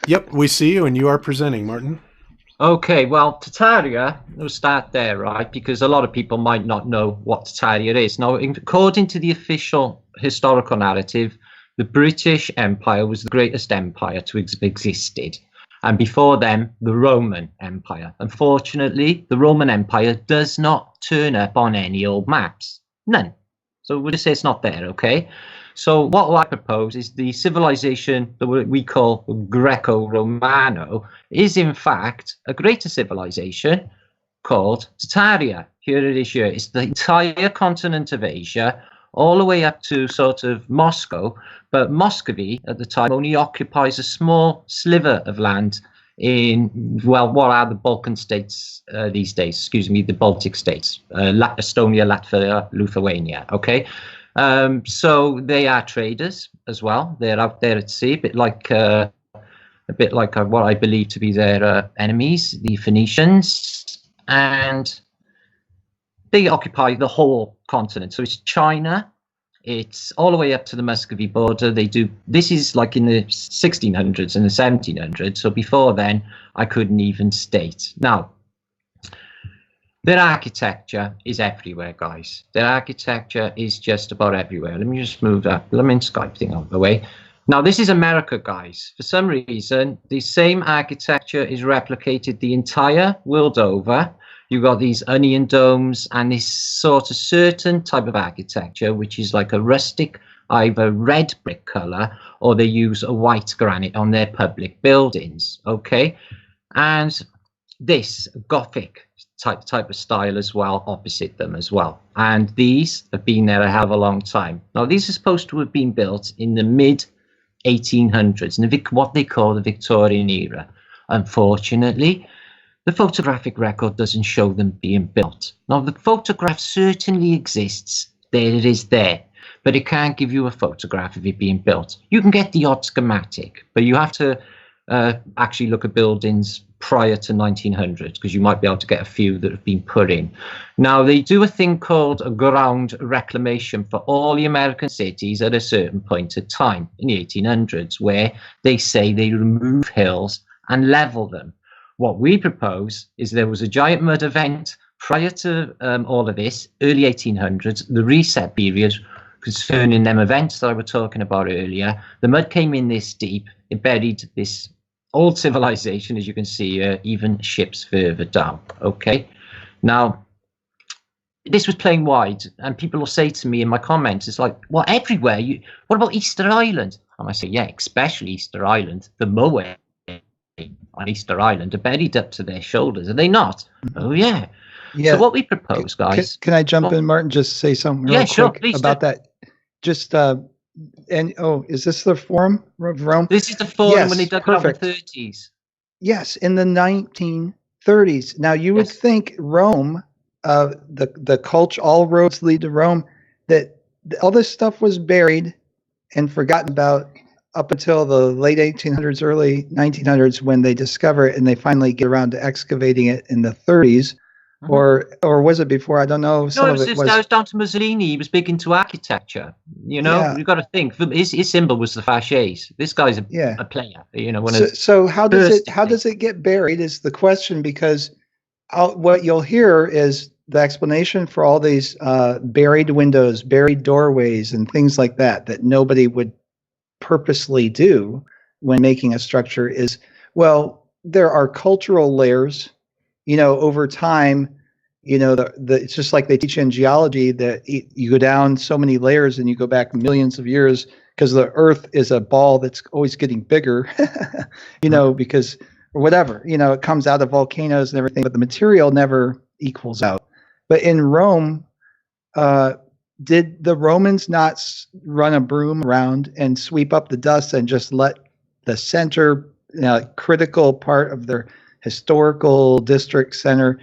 Yep, we see you, and you are presenting, Martin. Okay, well, Tartaria, we'll start there, right? Because a lot of people might not know what Tartaria is. Now, according to the official historical narrative, the British Empire was the greatest empire to have existed. And before them, the Roman Empire. Unfortunately, the Roman Empire does not turn up on any old maps. None. So we'll just say it's not there, okay? So what I propose is the civilization that we call Greco-Romano is in fact a greater civilization called Tartaria. Here it is here. It's the entire continent of Asia, all the way up to sort of Moscow, but Muscovy at the time only occupies a small sliver of land in, well, what are the Balkan states these days? Excuse me, the Baltic states, Estonia, Latvia, Lithuania, okay? So they are traders as well. They're out there at sea, a bit like what I believe to be their enemies, the Phoenicians, and they occupy the whole continent. So it's China. It's all the way up to the Muscovy border. This is like in the 1600s and the 1700s. So before then, I couldn't even state. Now, their architecture is everywhere, guys. Their architecture is just about everywhere. Let me just move that lemon Skype thing out of the way. Now, this is America, guys. For some reason, the same architecture is replicated the entire world over. You've got these onion domes and this sort of certain type of architecture, which is like a rustic, either red brick color, or they use a white granite on their public buildings, okay? And this Gothic type of style as well opposite them as well. And these have been there a hell of a long time. Now, these are supposed to have been built in the mid 1800s, in what they call the Victorian era. Unfortunately, the photographic record doesn't show them being built. Now, the photograph certainly exists. There it is there. But it can't give you a photograph of it being built. You can get the odd schematic, but you have to actually look at buildings prior to 1900, because you might be able to get a few that have been put in. Now, they do a thing called a ground reclamation for all the American cities at a certain point of time in the 1800s, where they say they remove hills and level them. What we propose is there was a giant mud event prior to all of this, early 1800s, the reset period concerning them events that I was talking about earlier. The mud came in this deep, it buried this old civilization, as you can see, even ships further down, okay? Now, this was playing wide, and people will say to me in my comments, it's like, well, everywhere, what about Easter Island? And I say, yeah, especially Easter Island. The moai on Easter Island are buried up to their shoulders, are they not? Oh, yeah. Yeah. So what we propose, guys... Can I jump in, Martin, just say something real quick please about that? Just... is this the Forum of Rome? This is the Forum when they dug it out in the 30s. Yes, in the 1930s. Now, you would think Rome, the culture, all roads lead to Rome, that all this stuff was buried and forgotten about up until the late 1800s, early 1900s, when they discover it and they finally get around to excavating it in the 30s. Mm-hmm. Or was it before? I don't know. No, it was down to Mussolini. He was big into architecture. You know, you've got to think. His symbol was the fasces. This guy's a player. You know, so how does it get buried is the question, because what you'll hear is the explanation for all these buried windows, buried doorways, and things like that nobody would purposely do when making a structure is, well, there are cultural layers. You know, over time, you know, it's just like they teach in geology that you go down so many layers and you go back millions of years, because the Earth is a ball that's always getting bigger, you know, because or whatever, you know, it comes out of volcanoes and everything, but the material never equals out. But in Rome, did the Romans not run a broom around and sweep up the dust and just let the center, critical part of their historical district center